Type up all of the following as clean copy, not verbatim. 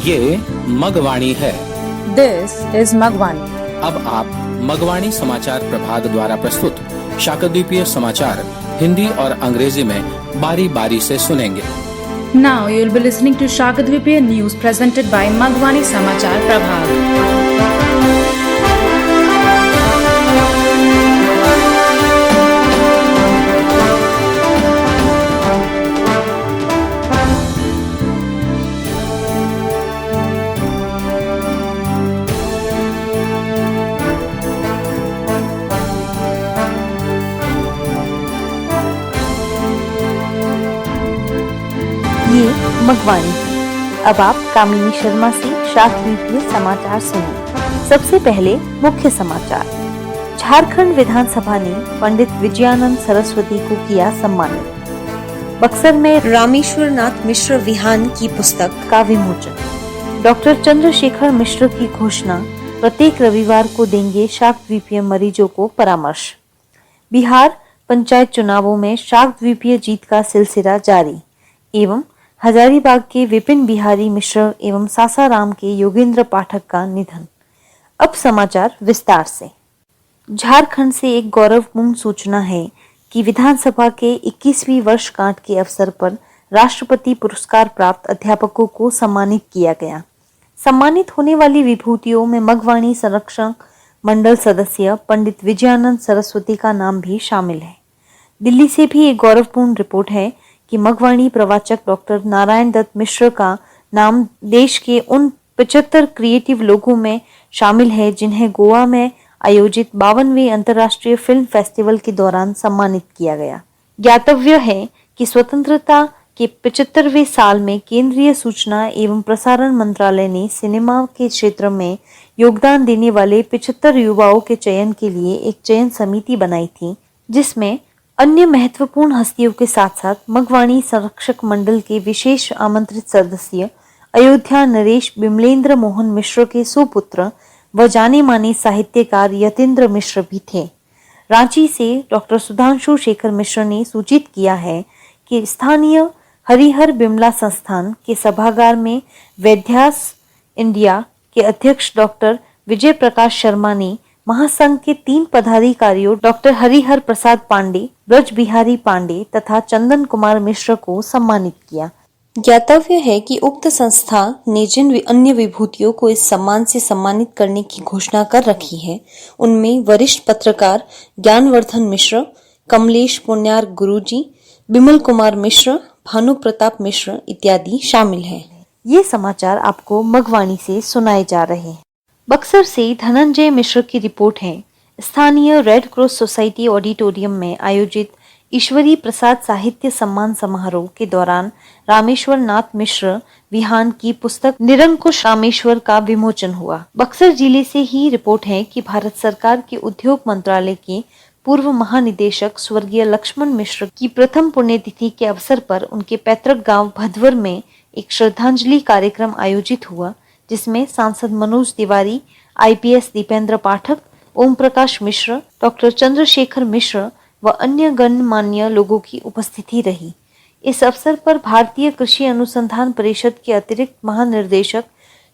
ये मगवाणी है। This is Magwani. अब आप मगवाणी समाचार प्रभाग द्वारा प्रस्तुत शाकद्वीपीय समाचार हिंदी और अंग्रेजी में बारी बारी से सुनेंगे। Now you will be listening to Shakadvipiya news presented by Magwani Samachar Prabhag. ये मगवानी है। अब आप कामिनी शर्मा से शाकद्वीपीय समाचार सुनिए। सबसे पहले मुख्य समाचार। झारखंड विधानसभा ने पंडित विजयानंद सरस्वती को किया सम्मानित। बक्सर में रामेश्वर नाथ मिश्र विहान की पुस्तक का विमोचन। डॉक्टर चंद्रशेखर मिश्र की घोषणा, प्रत्येक रविवार को देंगे शाकद्वीपीय मरीजों को परामर्श। बिहार पंचायत चुनावों में शाकद्वीपीय जीत का सिलसिला जारी। एवं हजारीबाग के विपिन बिहारी मिश्र एवं सासाराम के योगेंद्र पाठक का निधन। अब समाचार विस्तार से। झारखंड से एक गौरवपूर्ण सूचना है कि विधानसभा के 21वीं वर्षगांठ के अवसर पर राष्ट्रपति पुरस्कार प्राप्त अध्यापकों को सम्मानित किया गया। सम्मानित होने वाली विभूतियों में मगवाणी संरक्षण मंडल सदस्य पंडित विजयानंद सरस्वती का नाम भी शामिल है। दिल्ली से भी एक गौरवपूर्ण रिपोर्ट है कि मगवाणी प्रवाचक डॉक्टर नारायण दत्त मिश्र का नाम देश के उन 75 क्रिएटिव लोगों में शामिल है जिन्हें गोवा में आयोजित 52वें अंतर्राष्ट्रीय फिल्म फेस्टिवल के दौरान सम्मानित किया गया। ज्ञातव्य है कि स्वतंत्रता के 75वें साल में केंद्रीय सूचना एवं प्रसारण मंत्रालय ने सिनेमा के क्षेत्र में योगदान देने वाले 75 युवाओं के चयन के लिए एक चयन समिति बनाई थी, जिसमें अन्य महत्वपूर्ण हस्तियों के साथ साथ मगवाणी संरक्षक मंडल के विशेष आमंत्रित सदस्य अयोध्या नरेश बिमलेंद्र मोहन मिश्र के सुपुत्र व जाने माने साहित्यकार यतीन्द्र मिश्र भी थे। रांची से डॉक्टर सुधांशु शेखर मिश्र ने सूचित किया है कि स्थानीय हरिहर बिमला संस्थान के सभागार में वैद्यास इंडिया के अध्यक्ष डॉक्टर विजय प्रकाश शर्मा ने महासंघ के 3 पदाधिकारियों डॉक्टर हरिहर प्रसाद पांडे, ब्रज बिहारी पांडे तथा चंदन कुमार मिश्र को सम्मानित किया। ज्ञातव्य है कि उक्त संस्था ने जिन अन्य विभूतियों को इस सम्मान से सम्मानित करने की घोषणा कर रखी है, उनमें वरिष्ठ पत्रकार ज्ञानवर्धन मिश्र, कमलेश पुण्यार गुरुजी, बिमल कुमार मिश्र, भानु प्रताप मिश्र इत्यादि शामिल हैं। ये समाचार आपको मगवाणी से सुनाए जा रहे हैं। बक्सर से धनंजय मिश्र की रिपोर्ट है। स्थानीय रेड क्रॉस सोसाइटी ऑडिटोरियम में आयोजित ईश्वरी प्रसाद साहित्य सम्मान समारोह के दौरान रामेश्वर नाथ मिश्र विहान की पुस्तक निरंकुश रामेश्वर का विमोचन हुआ। बक्सर जिले से ही रिपोर्ट है कि भारत सरकार के उद्योग मंत्रालय के पूर्व महानिदेशक स्वर्गीय लक्ष्मण मिश्र की प्रथम पुण्यतिथि के अवसर पर उनके पैतृक गांव भदवर में एक श्रद्धांजलि कार्यक्रम आयोजित हुआ, जिसमें सांसद मनोज तिवारी, IPS दीपेंद्र पाठक, ओम प्रकाश मिश्र, डॉक्टर चंद्रशेखर मिश्र व अन्य गणमान्य लोगों की उपस्थिति रही। इस अवसर पर भारतीय कृषि अनुसंधान परिषद के अतिरिक्त महानिर्देशक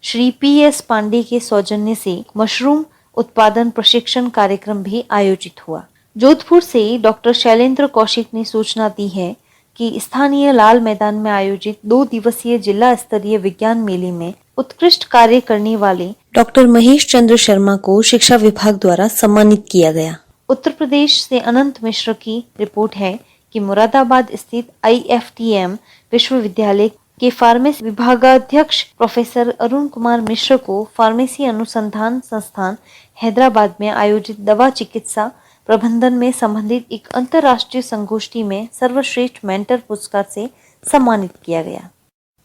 श्री PS पांडे के सौजन्य से मशरूम उत्पादन प्रशिक्षण कार्यक्रम भी आयोजित हुआ। जोधपुर से डॉक्टर शैलेंद्र कौशिक ने सूचना दी है कि स्थानीय लाल मैदान में आयोजित 2 दिवसीय जिला स्तरीय विज्ञान मेले में उत्कृष्ट कार्य करने वाले डॉक्टर महेश चंद्र शर्मा को शिक्षा विभाग द्वारा सम्मानित किया गया। उत्तर प्रदेश से अनंत मिश्र की रिपोर्ट है कि मुरादाबाद स्थित IFTM विश्वविद्यालय के फार्मेसी विभागाध्यक्ष प्रोफेसर अरुण कुमार मिश्र को फार्मेसी अनुसंधान संस्थान हैदराबाद में आयोजित दवा चिकित्सा प्रबंधन में संबंधित एक अंतर्राष्ट्रीय संगोष्ठी में सर्वश्रेष्ठ मेंटर पुरस्कार से सम्मानित किया गया।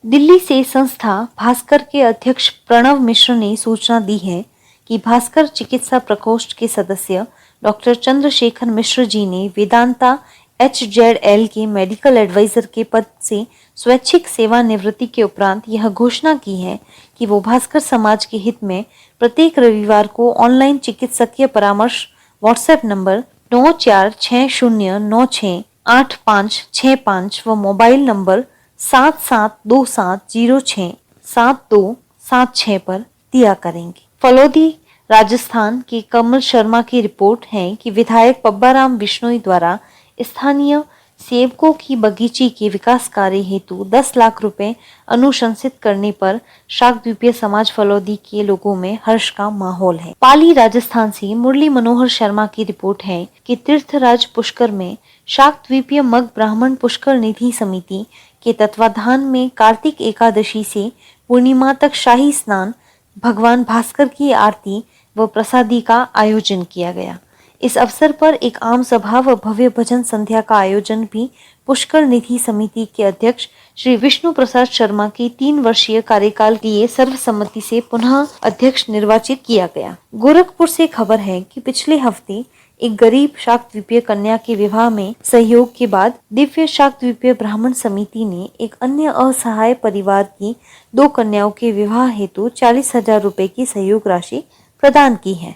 दिल्ली से संस्था भास्कर के अध्यक्ष प्रणव मिश्र ने सूचना दी है कि भास्कर चिकित्सा प्रकोष्ठ के सदस्य डॉक्टर चंद्रशेखर मिश्र जी ने वेदांता HZL के मेडिकल एडवाइजर के पद से स्वैच्छिक सेवानिवृत्ति के उपरांत यह घोषणा की है कि वो भास्कर समाज के हित में प्रत्येक रविवार को ऑनलाइन चिकित्सकीय परामर्श व्हाट्सएप नंबर 9460968565 व मोबाइल नंबर 77270672 7:06 पर दिया करेंगे। फलोदी राजस्थान के कमल शर्मा की रिपोर्ट है कि विधायक पब्बाराम बिश्नोई द्वारा स्थानीय सेवकों की बगीचे के विकास कार्य हेतु 10 लाख रुपए अनुशंसित करने पर शाकद्वीपीय समाज फलोदी के लोगों में हर्ष का माहौल है। पाली राजस्थान से मुरली मनोहर शर्मा की रिपोर्ट है कि तीर्थराज पुष्कर में शाकद्वीपीय मग ब्राह्मण पुष्कर निधि समिति के तत्वाधान में कार्तिक एकादशी से पूर्णिमा तक शाही स्नान, भगवान भास्कर की आरती व प्रसादी का आयोजन किया गया। इस अवसर पर एक आम सभा व भव्य भजन संध्या का आयोजन भी पुष्कर निधि समिति के अध्यक्ष श्री विष्णु प्रसाद शर्मा के 3 वर्षीय कार्यकाल के लिए सर्वसम्मति से पुनः अध्यक्ष निर्वाचित किया गया। गोरखपुर से खबर है कि पिछले हफ्ते एक गरीब शाकद्वीपीय कन्या के विवाह में सहयोग के बाद दिव्य शाकद्वीपीय ब्राह्मण समिति ने एक अन्य असहाय परिवार की 2 कन्याओं के विवाह हेतु 40,000 रुपए की सहयोग राशि प्रदान की है।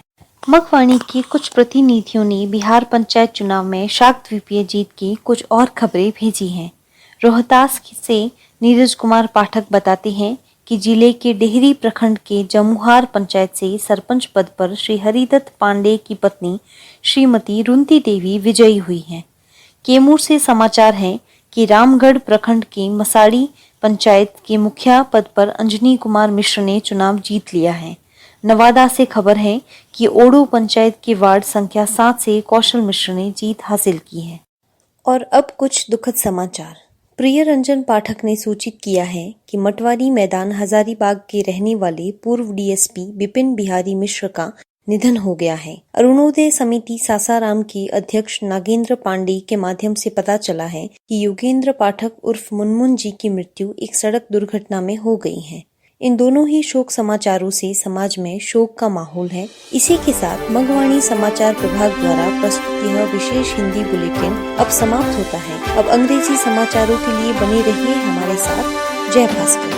मगवाणी के कुछ प्रतिनिधियों ने बिहार पंचायत चुनाव में शाकद्वीपीय जीत की कुछ और खबरें भेजी हैं। रोहतास से नीरज कुमार पाठक बताते हैं कि जिले के डेहरी प्रखंड के जमुहार पंचायत से सरपंच पद पर श्री हरिदत्त पांडे की पत्नी श्रीमती रुंती देवी विजयी हुई हैं। कैमूर से समाचार है कि रामगढ़ प्रखंड के मसाड़ी पंचायत के मुखिया पद पर अंजनी कुमार मिश्र ने चुनाव जीत लिया है। नवादा से खबर है कि ओडू पंचायत के वार्ड संख्या 7 से कौशल मिश्र ने जीत हासिल की है। और अब कुछ दुखद समाचार। प्रिय रंजन पाठक ने सूचित किया है कि मटवारी मैदान हजारीबाग के रहने वाले पूर्व डीएसपी बिपिन बिहारी मिश्र का निधन हो गया है। अरुणोदय समिति सासाराम के अध्यक्ष नागेंद्र पांडे के माध्यम से पता चला है कि योगेंद्र पाठक उर्फ मुनमुन जी की मृत्यु एक सड़क दुर्घटना में हो गई है। इन दोनों ही शोक समाचारों से समाज में शोक का माहौल है। इसी के साथ मगवाणी समाचार प्रभाग द्वारा प्रस्तुत यह विशेष हिंदी बुलेटिन अब समाप्त होता है। अब अंग्रेजी समाचारों के लिए बने रहिए हमारे साथ। जय Bhaskar.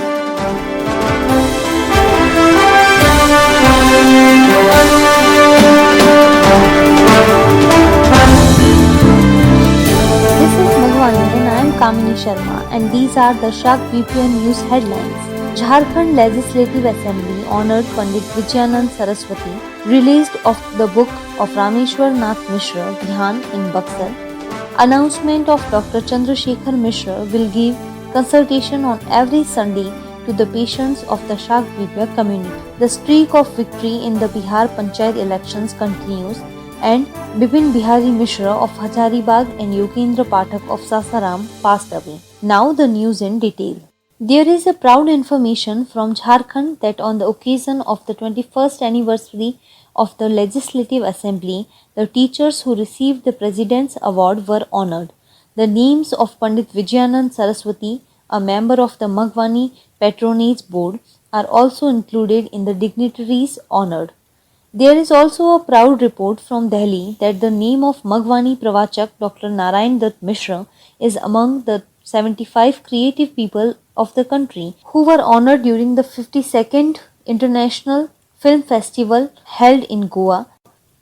This is Magwani and I am Kamini Sharma and these are the Shaakdweepiya news headlines. Jharkhand Legislative Assembly honored Pandit Vijayanand Saraswati, released of the book of Rameshwar Nath Mishra, Dhyan in Buxar. Announcement of Dr. Chandrasekhar Mishra will give consultation on every Sunday to the patients of the Shaakdweepiya community. The streak of victory in the Bihar Panchayat elections continues and Bipin Bihari Mishra of Hazaribagh and Yogendra Pathak of Sasaram passed away. Now the news in detail. There is a proud information from Jharkhand that on the occasion of the 21st anniversary of the Legislative Assembly, the teachers who received the President's Award were honored. The names of Pandit Vijayanand Saraswati, a member of the Magwani Patronage Board, are also included in the dignitaries honored. There is also a proud report from Delhi that the name of Magwani Pravachak Dr. Narayan Dutt Mishra is among the 75 creative people of the country who were honored during the 52nd International Film Festival held in Goa.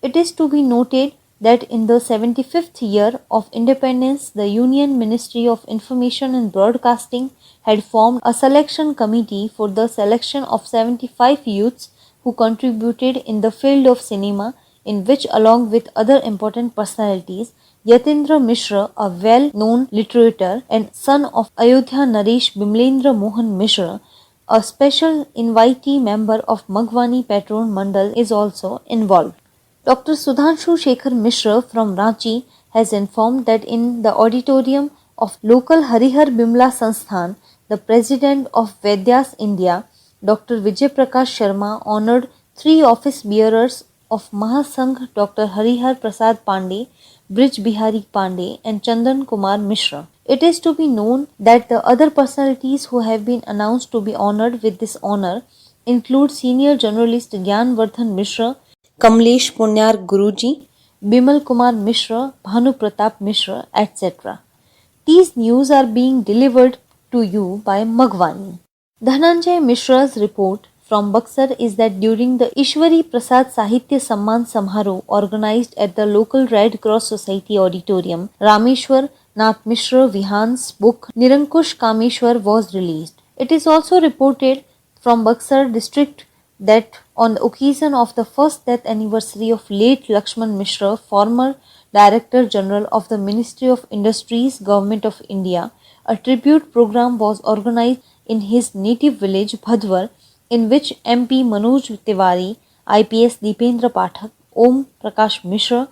It is to be noted that in the 75th year of independence, the Union Ministry of Information and Broadcasting had formed a selection committee for the selection of 75 youths who contributed in the field of cinema, in which along with other important personalities, Yatindra Mishra, a well-known literator and son of Ayodhya Naresh Bimlendra Mohan Mishra, a special invitee member of Magwani Patron Mandal, is also involved. Dr. Sudhanshu Shekhar Mishra from Ranchi has informed that in the auditorium of local Harihar Bimla Sansthan, the president of Vedyas India, Dr. Vijay Prakash Sharma, honored 3 office bearers of Mahasangh, Dr. Harihar Prasad Pandey, Brij Bihari Pandey and Chandan Kumar Mishra. It is to be known that the other personalities who have been announced to be honored with this honor include senior journalist Gyan Vardhan Mishra, Kamlesh Punyar Guruji, Bimal Kumar Mishra, Bhanu Pratap Mishra, etc. These news are being delivered to you by Magwani. Dhananjay Mishra's report from Buxar is that during the Ishwari Prasad Sahitya Samman Samharoh organized at the local Red Cross Society auditorium, Rameshwar Nath Mishra Vihan's book Nirankush Kameshwar was released. It is also reported from Buxar district that on the occasion of the first death anniversary of late Lakshman Mishra, former Director General of the Ministry of Industries, Government of India, a tribute program was organized in his native village Bhadwar, in which MP Manoj Tiwari, IPS Deependra Pathak, Om Prakash Mishra,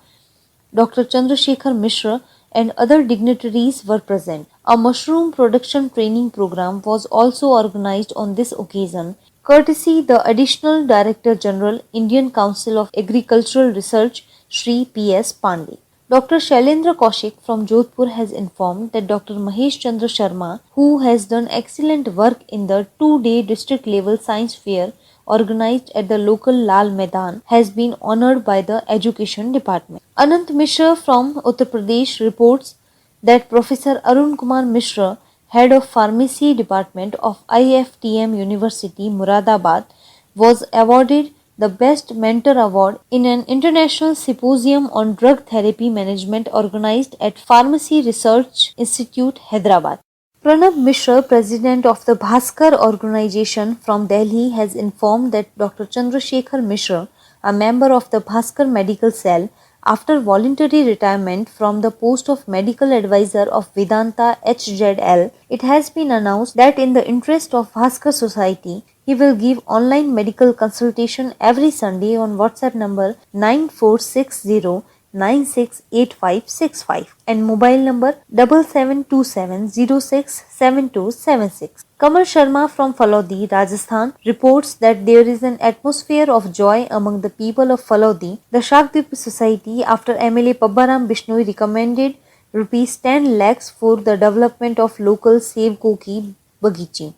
Dr. Chandrasekhar Mishra and other dignitaries were present. A mushroom production training program was also organized on this occasion, courtesy the Additional Director General, Indian Council of Agricultural Research, Shri P.S. Pandey. Dr. Shailendra Kaushik from Jodhpur has informed that Dr. Mahesh Chandra Sharma, who has done excellent work in the 2-day district level science fair organized at the local Lal Maidan, has been honored by the Education Department. Anant Mishra from Uttar Pradesh reports that Professor Arun Kumar Mishra, Head of Pharmacy Department of IFTM University, Muradabad, was awarded the Best Mentor Award in an international symposium on drug therapy management organized at Pharmacy Research Institute, Hyderabad. Pranab Mishra, president of the Bhaskar organization from Delhi, has informed that Dr. Chandrasekhar Mishra, a member of the Bhaskar Medical Cell, after voluntary retirement from the post of medical advisor of Vedanta HZL, it has been announced that in the interest of Bhaskar Society, he will give online medical consultation every Sunday on WhatsApp number 9460968565 and mobile number 7727067276. Kamal Sharma from Phalodi, Rajasthan reports that there is an atmosphere of joy among the people of Phalodi. The Shakdweep Society, after MLA Pabbaram Bishnoi recommended ₹10 lakhs for the development of local Sev Koki Bagichi.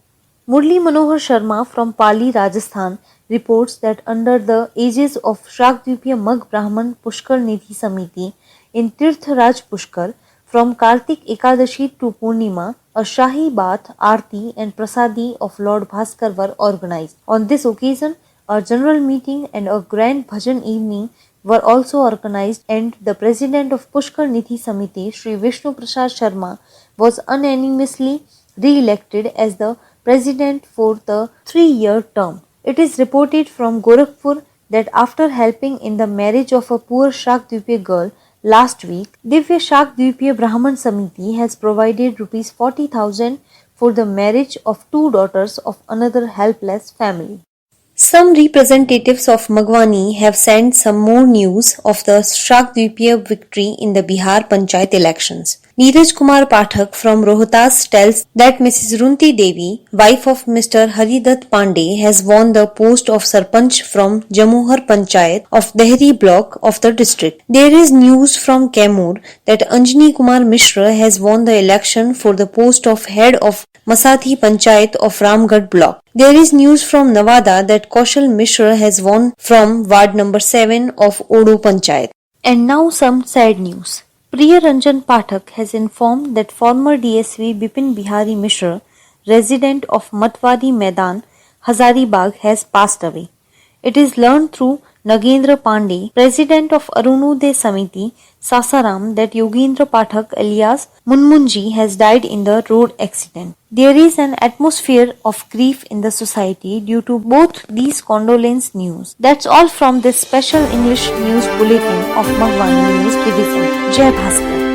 Murli Manohar Sharma from Pali, Rajasthan reports that under the aegis of Shakdweepiya Magh Brahman Pushkar Nidhi Samiti in Tirthraj Pushkar, from Kartik Ekadashi to Purnima, a Shahi Bath, Aarti and Prasadi of Lord Bhaskar were organized. On this occasion, a general meeting and a grand bhajan evening were also organized, and the president of Pushkar Nidhi Samiti, Sri Vishnu Prasad Sharma, was unanimously re-elected as the president for the 3-year term. It is reported from Gorakhpur that after helping in the marriage of a poor Shakdweepiya girl last week, Divya Shakdweepiya Brahman Samiti has provided ₹40,000 for the marriage of 2 daughters of another helpless family. Some representatives of Magwani have sent some more news of the Shakdweepiya victory in the Bihar Panchayat elections. Neeraj Kumar Pathak from Rohtas tells that Mrs. Runti Devi, wife of Mr. Haridat Pandey, has won the post of Sarpanch from Jamuhar Panchayat of Dehri block of the district. There is news from Kaimur that Anjani Kumar Mishra has won the election for the post of head of Masathi Panchayat of Ramgarh block. There is news from Nawada that Kaushal Mishra has won from Ward number 7 of Odo Panchayat. And now some sad news. Priya Ranjan Pathak has informed that former DSV Bipin Bihari Mishra, resident of Matwadi Maidan, Hazaribagh, has passed away. It is learned through Nagendra Pandey, president of Arunodaya Samiti, Sasaram, that Yogendra Pathak alias Munmunji has died in the road accident. There is an atmosphere of grief in the society due to both these condolence news. That's all from this special English news bulletin of Magwani News Division. Jai Bhaskar.